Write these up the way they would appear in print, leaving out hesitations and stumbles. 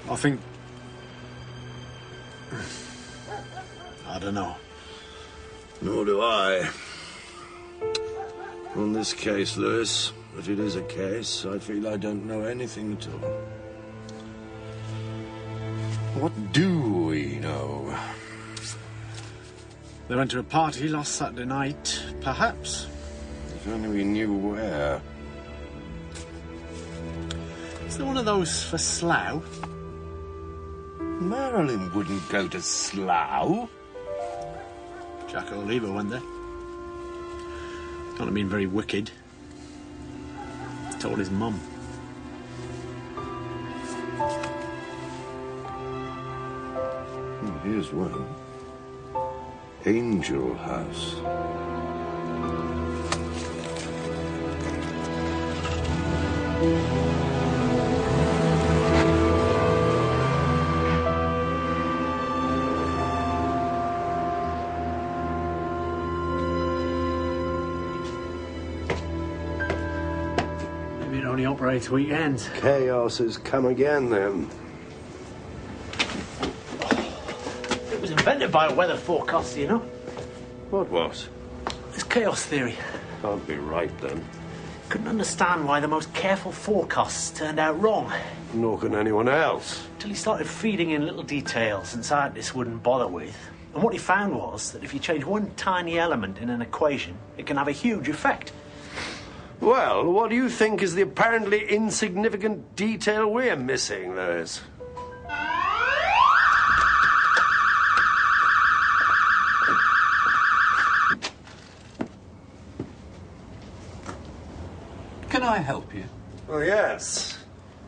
I think... I don't know. Nor do I. On this case, Lewis, if it is a case, I feel I don't know anything at all. What do we know? They went to a party last Saturday night, perhaps. If only we knew where. Is there one of those for Slough? Marilyn wouldn't go to Slough. Jack O'Lever went there. Can't have been very wicked. He told his mum. Here's one. Angel House. Maybe it only operates weekends. Chaos has come again, then. It was invented by a weather forecaster, you know. What was? It's chaos theory. Can't be right, then. Couldn't understand why the most careful forecasts turned out wrong. Nor can anyone else. Till he started feeding in little details and scientists wouldn't bother with. And what he found was that if you change one tiny element in an equation, it can have a huge effect. Well, what do you think is the apparently insignificant detail we're missing, Lewis? Can I help you? Oh, yes.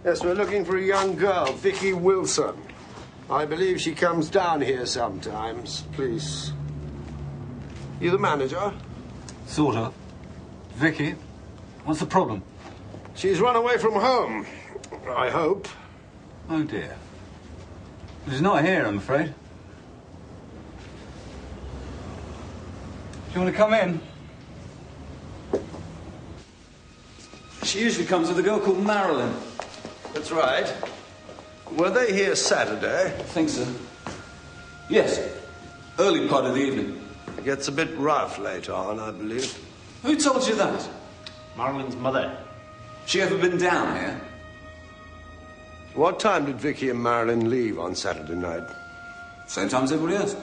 Yes, we're looking for a young girl, Vicky Wilson. I believe she comes down here sometimes. Please. You the manager? Sort of. Vicky, what's the problem? She's run away from home, I hope. Oh, dear. She's not here, I'm afraid. Do you want to come in? She usually comes with a girl called Marilyn. That's right. Were they here Saturday? I think so. Yes. Early part of the evening. It gets a bit rough later on, I believe. Who told you that? Marilyn's mother. She ever been down here? What time did Vicky and Marilyn leave on Saturday night? Same time as everybody else.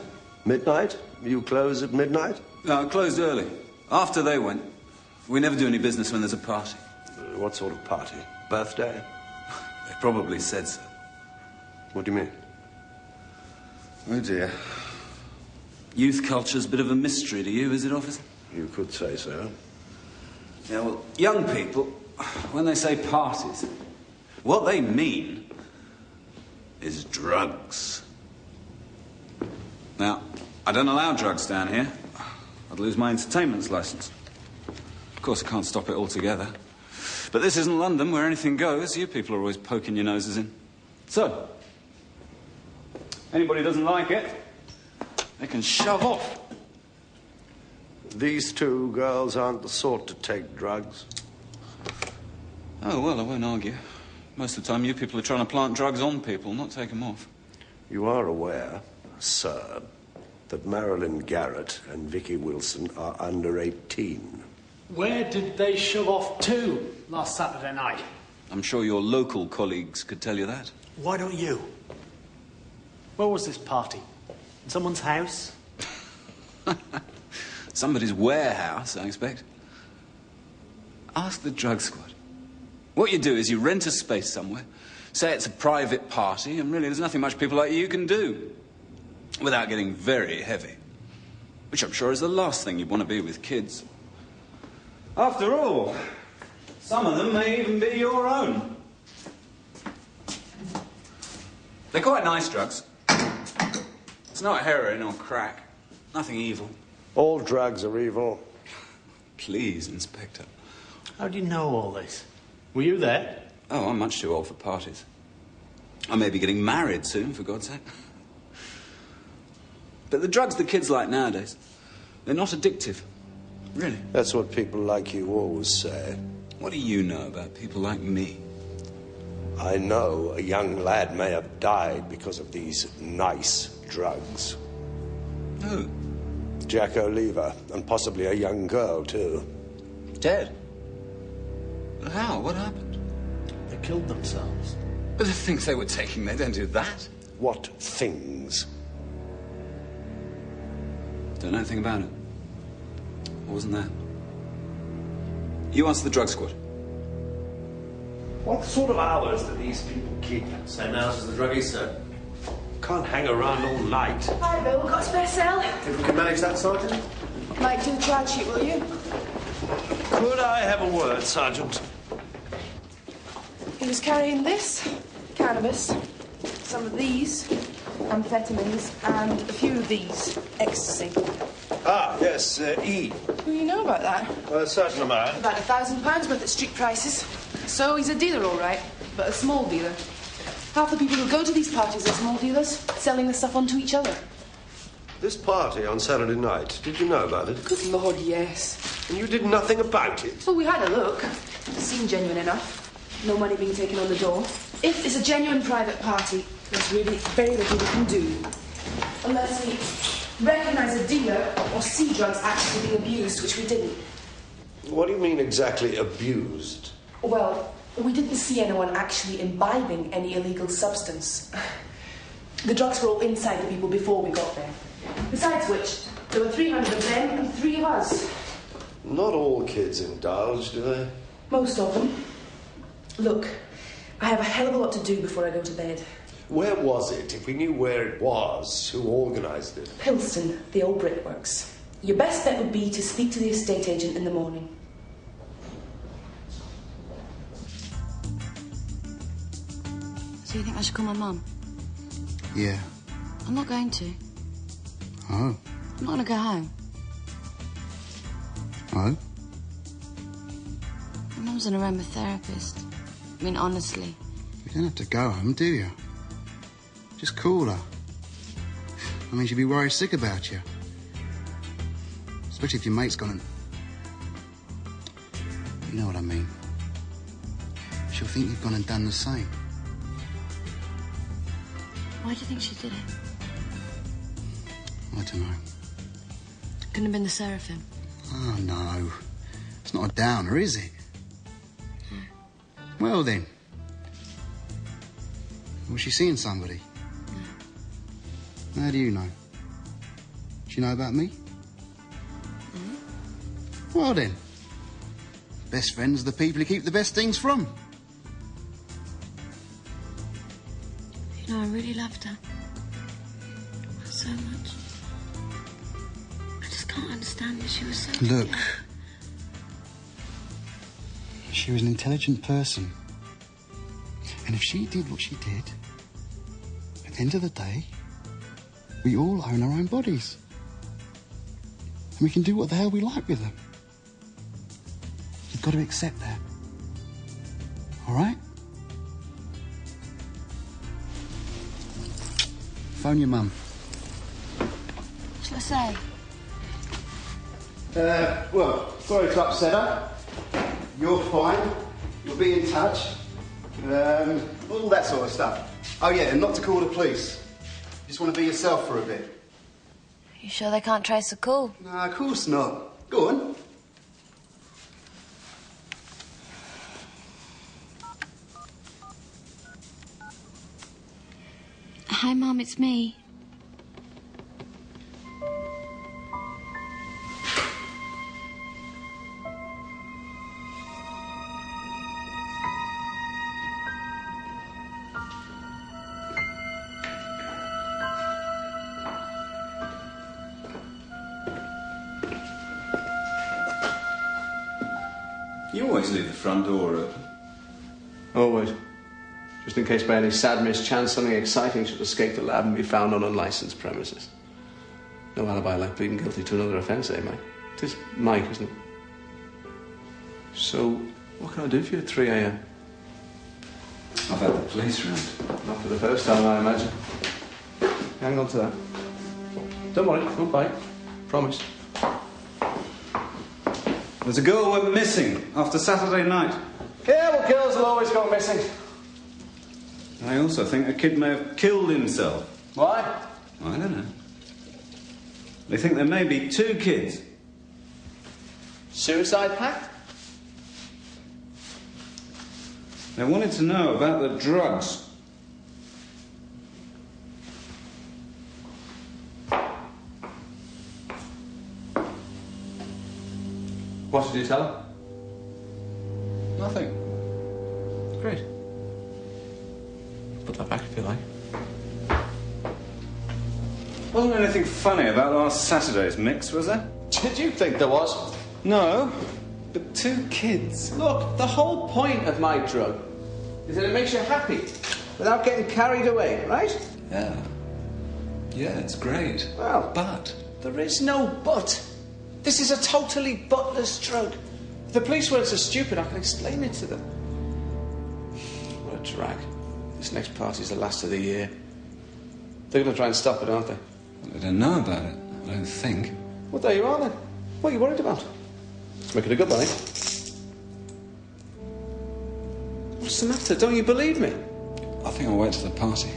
Midnight? You close at midnight? No, it closed early. After they went. We never do any business when there's a party. What sort of party? Birthday? They probably said so. What do you mean? Oh, dear. Youth culture's a bit of a mystery to you, is it, officer? You could say so. Yeah, well, young people, when they say parties, what they mean is drugs. Now, I don't allow drugs down here. I'd lose my entertainment's license. Of course, I can't stop it altogether. But this isn't London, where anything goes. You people are always poking your noses in. So, anybody doesn't like it, they can shove off. These two girls aren't the sort to take drugs. Oh, well, I won't argue. Most of the time, you people are trying to plant drugs on people, not take them off. You are aware, sir, that Marilyn Garrett and Vicky Wilson are under 18. Where did they shove off to last Saturday night? I'm sure your local colleagues could tell you that. Why don't you? Where was this party? In someone's house? Somebody's warehouse, I expect. Ask the drug squad. What you do is you rent a space somewhere, say it's a private party, and really there's nothing much people like you can do without getting very heavy. Which I'm sure is the last thing you'd want to be with kids. After all, some of them may even be your own. They're quite nice drugs. It's not heroin or crack. Nothing evil. All drugs are evil. Please, Inspector. How do you know all this? Were you there? Oh, I'm much too old for parties. I may be getting married soon, for God's sake. But the drugs the kids like nowadays, they're not addictive. Really. That's what people like you always say. What do you know about people like me? I know a young lad may have died because of these nice drugs. Who? Jack O'Lever, and possibly a young girl, too. Dead? How? What happened? They killed themselves. But the things they were taking, they don't do that. What things? Don't know anything about it. I wasn't there. You answer the drug squad. What sort of hours do these people keep? Same hours as the druggies, sir. Can't hang around all night. Hi, Bill. Got a spare cell? If we can manage that, Sergeant. Might do the charge sheet, will you? Could I have a word, Sergeant? He was carrying this, cannabis, some of these, amphetamines, and a few of these, ecstasy. Ah, yes, E. Who do you know about that? A certain amount. About £1,000 worth at street prices. So he's a dealer, all right, but a small dealer. Half the people who go to these parties are small dealers, selling the stuff onto each other. This party on Saturday night, did you know about it? Good Lord, yes. And you did nothing about it? Well, we had a look. It seemed genuine enough. No money being taken on the door. If it's a genuine private party, there's really very little we can do. Unless we recognise a dealer or see drugs actually being abused, which we didn't. What do you mean exactly abused? Well, we didn't see anyone actually imbibing any illegal substance. The drugs were all inside the people before we got there. Besides which, there were 300 of them and 3 of us. Not all kids indulge, do they? Most of them. Look, I have a hell of a lot to do before I go to bed. Where was it? If we knew where it was, who organised it? Pilston, the old brickworks. Your best bet would be to speak to the estate agent in the morning. So you think I should call my mum? Yeah. I'm not going to. Oh. I'm not going to go home. Oh? My mum's an aromatherapist. I mean, honestly. You don't have to go home, do you? Just call her. I mean, she'd be worried sick about you. Especially if your mate's gone and... You know what I mean. She'll think you've gone and done the same. Why do you think she did it? I don't know. Couldn't have been the Seraphim. Oh, no. It's not a downer, is it? No. Well, then. Was she seeing somebody? No. How do you know? Do you know about me? Mm-hmm. Well, then. Best friends are the people who keep the best things from. You know, I really loved her. So much. I just can't understand that she was so... Look. scared. She was an intelligent person. And if she did what she did, at the end of the day, we all own our own bodies. And we can do what the hell we like with them. You've got to accept that. All right? Phone your mum. What shall I say? Well, sorry to upset her. You're fine. You'll be in touch. All that sort of stuff. Oh, yeah, and not to call the police. Just want to be yourself for a bit. You sure they can't trace the call? No, of course not. Go on. Hi, Mum, it's me. You always leave the front door open. Always. Just in case by any sad mischance something exciting should escape the lab and be found on unlicensed premises. No alibi like pleading guilty to another offence, eh, Mike? It is Mike, isn't it? So, what can I do for you at 3 a.m? I've had the police round. Not for the first time, I imagine. Hang on to that. Don't worry, won't bite. Promise. There's a girl went missing after Saturday night. Yeah, well, girls will always go missing. I also think the kid may have killed himself. Why? I don't know. They think there may be 2 kids. Suicide pact? They wanted to know about the drugs. What did you tell her? Nothing. Great. Put that back if you like. Wasn't anything funny about last Saturday's mix, was there? Did you think there was? No, but 2 kids. Look, the whole point of my drug is that it makes you happy without getting carried away, right? Yeah. Yeah, it's great. Well, But there is no but. This is a totally butless drug. If the police weren't so stupid, I can explain it to them. What a drag. This next party's the last of the year. They're going to try and stop it, aren't they? they don't know about it, I don't think. Well, there you are, then. What are you worried about? Let's make it a good one, eh? What's the matter? Don't you believe me? I think I'll wait till the party.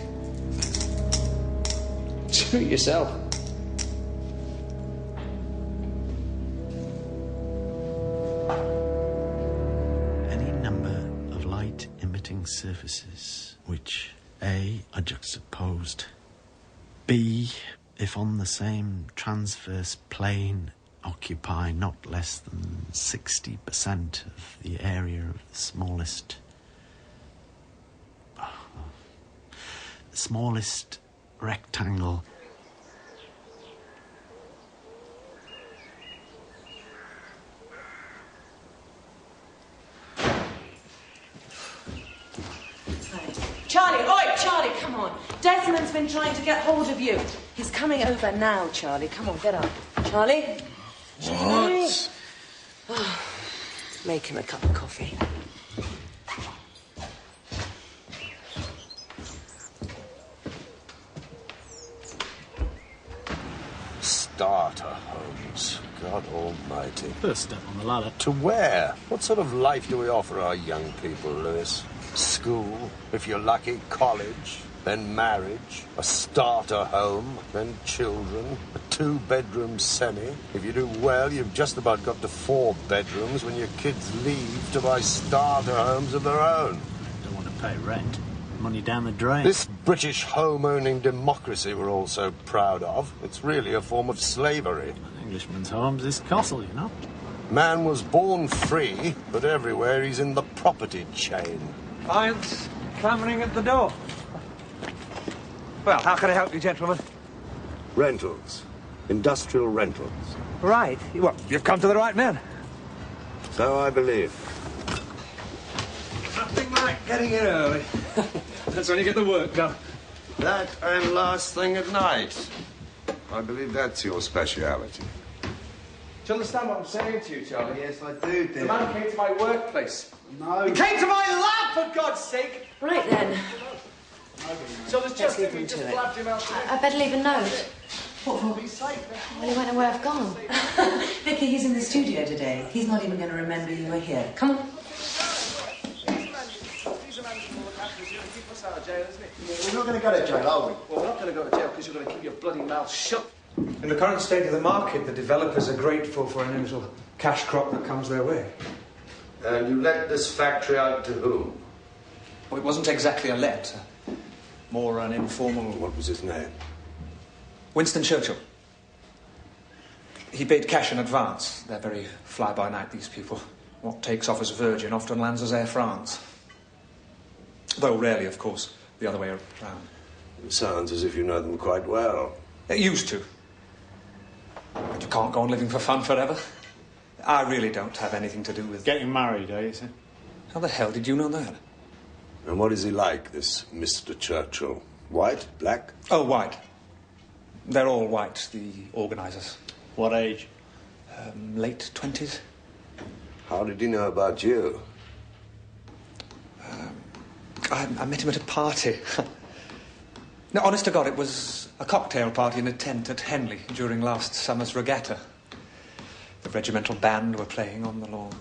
Do it yourself. Any number of light-emitting surfaces which A, are juxtaposed, B, if on the same transverse plane, occupy not less than 60% of the area of the smallest rectangle. Charlie, oi, Charlie, come on. Desmond's been trying to get hold of you. He's coming over now, Charlie. Come on, get up. Charlie? What? Make him a cup of coffee. Starter homes. God almighty. First step on the ladder. To where? What sort of life do we offer our young people, Lewis? School, if you're lucky, college, then marriage, a starter home, then children, a 2-bedroom semi. If you do well, you've just about got to 4 bedrooms when your kids leave to buy starter homes of their own. Don't want to pay rent. Money down the drain. This British home-owning democracy we're all so proud of, it's really a form of slavery. An Englishman's home's this castle, you know. Man was born free, but everywhere he's in the property chain. Clients clamouring at the door. Well, how can I help you, gentlemen? Rentals. Industrial rentals. Right. Well, you've come to the right man. So I believe. Nothing like getting in early. That's when you get the work done. That and last thing at night. I believe that's your speciality. Do you understand what I'm saying to you, Charlie? Yes, I do, dear. The man came to my workplace. No. He came to my lab, for God's sake! Right then. So there's just leave if we him just to it. blabbed him out. I better leave a note. What for? Well, he won't know where I've gone. Vicky, he's in the studio today. He's not even going to remember you were here. Come on. We're not going to go to jail, are we? Well, we're not going to go to jail because you're going to keep your bloody mouth shut. In the current state of the market, the developers are grateful for any little cash crop that comes their way. And you let this factory out to whom? Well, it wasn't exactly a let. More an informal... What was his name? Winston Churchill. He paid cash in advance. They're very fly-by-night, these people. What takes off as Virgin often lands as Air France. Though rarely, of course, the other way around. It sounds as if you know them quite well. It used to. But you can't go on living for fun forever. I really don't have anything to do with... Getting married, eh, you say? How the hell did you know that? And what is he like, this Mr. Churchill? White? Black? Oh, white. They're all white, the organisers. What age? Late 20s. How did he know about you? I met him at a party. No, honest to God, it was a cocktail party in a tent at Henley during last summer's regatta. The regimental band were playing on the lawn.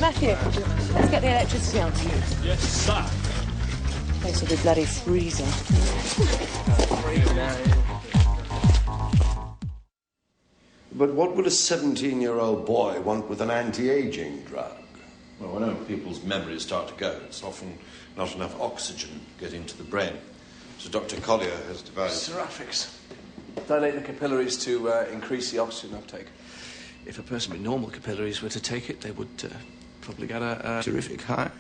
Matthew, let's get the electricity on. Yes, sir. Place will be bloody freezing. But what would a 17-year-old boy want with an anti-aging drug? Well, when people's memories start to go, it's often not enough oxygen getting to the brain. So Dr. Collier has devised... Seraphics. Dilate the capillaries to increase the oxygen uptake. If a person with normal capillaries were to take it, they would probably get a Terrific high.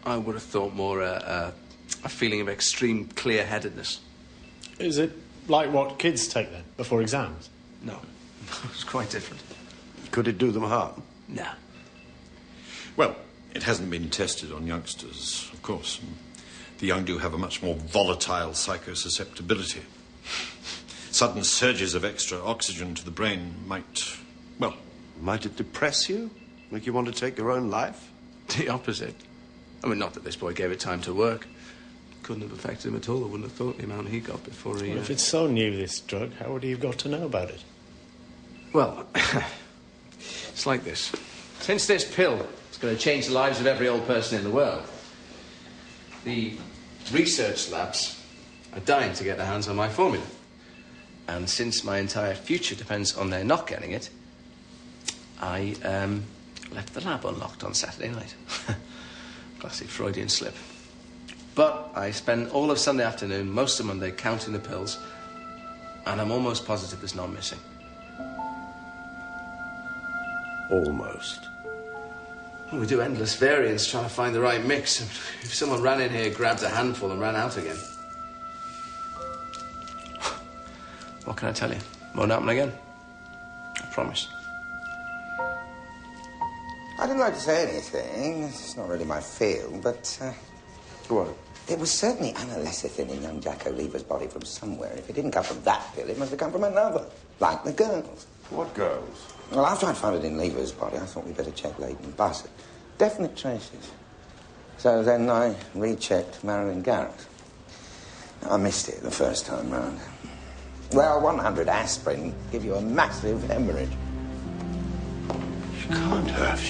I would have thought more a feeling of extreme clear-headedness. Is it like what kids take then, before exams? No. It's quite different. Could it do them harm? No. Well, it hasn't been tested on youngsters, of course. The young do have a much more volatile psychosusceptibility. Sudden surges of extra oxygen to the brain might, well... Might it depress you? Make you want to take your own life? The opposite. I mean, not that this boy gave it time to work. Couldn't have affected him at all. I wouldn't have thought the amount he got before he... Well, if it's so new, this drug, how would he have got to know about it? Well, it's like this. Since this pill is going to change the lives of every old person in the world, the research labs are dying to get their hands on my formula. And since my entire future depends on their not getting it, I left the lab unlocked on Saturday night. Classic Freudian slip. But I spend all of Sunday afternoon, most of Monday, counting the pills, and I'm almost positive there's none missing. Almost. Well, we do endless variants trying to find the right mix. If someone ran in here, grabbed a handful and ran out again. What can I tell you? Won't happen again. I promise. I didn't like to say anything. It's not really my field, but... What? There was certainly analecithin in young Jack O'Leaver's body from somewhere. If it didn't come from that pill, it must have come from another. Like the girls. What girls? Well, after I'd found it in Leaver's body, I thought we'd better check Leighton Bassett. Definite traces. So then I rechecked Marilyn Garrett. I missed it the first time round. Well, 100 aspirin give you a massive hemorrhage. She can't have.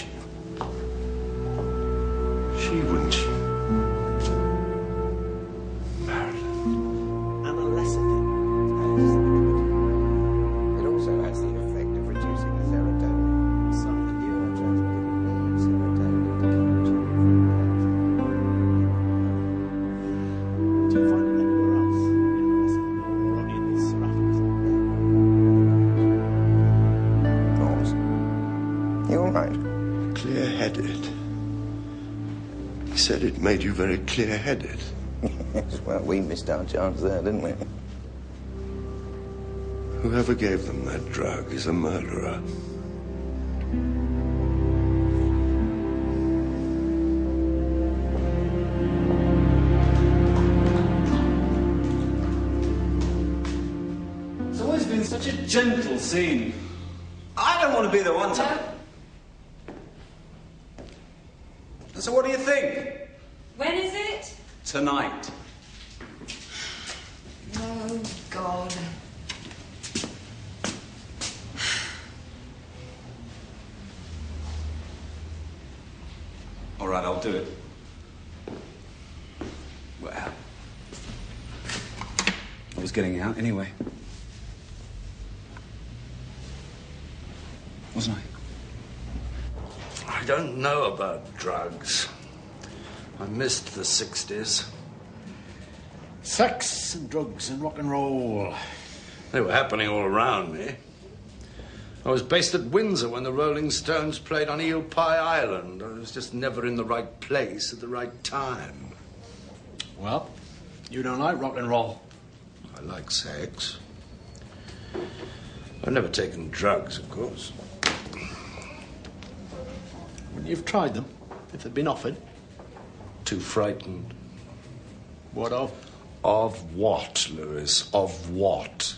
She wouldn't. It also has the effect of reducing the serotonin. Some neurotransmitter serotonin. Do you find it anywhere else? Or in these seraphics? You all right? Clear-headed. He said it made you very clear-headed. Yes, well, we missed our chance there, didn't we? Whoever gave them that drug is a murderer. It's always been such a gentle scene. I don't want to be the one to... So what do you think? When is it? Tonight. Oh, God. All right, I'll do it. Well, I was getting out anyway. Wasn't I? I don't know about drugs. I missed the 60s. Sex and drugs and rock and roll. They were happening all around me. I was based at Windsor when the Rolling Stones played on Eel Pie Island. I was just never in the right place at the right time. Well, you don't like rock and roll. I like sex. I've never taken drugs, of course. When you've tried them, if they've been offered. Too frightened. What of? Of what, Lewis? Of what?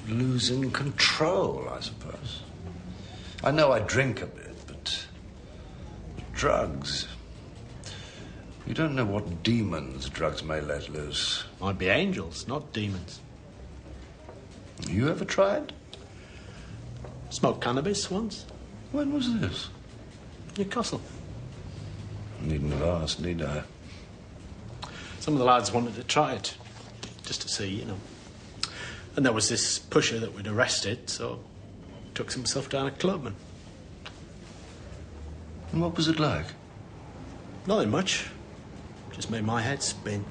Losing control, I suppose. I know I drink a bit, but drugs... You don't know what demons drugs may let loose. Might be angels, not demons. You ever tried? Smoked cannabis once. When was this? Newcastle. Needn't have asked, need I? Some of the lads wanted to try it, just to see, you know. And there was this pusher that we'd arrested, so took himself down a club and... And what was it like? Nothing much. Just made my head spin.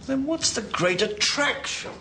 Then what's the great attraction?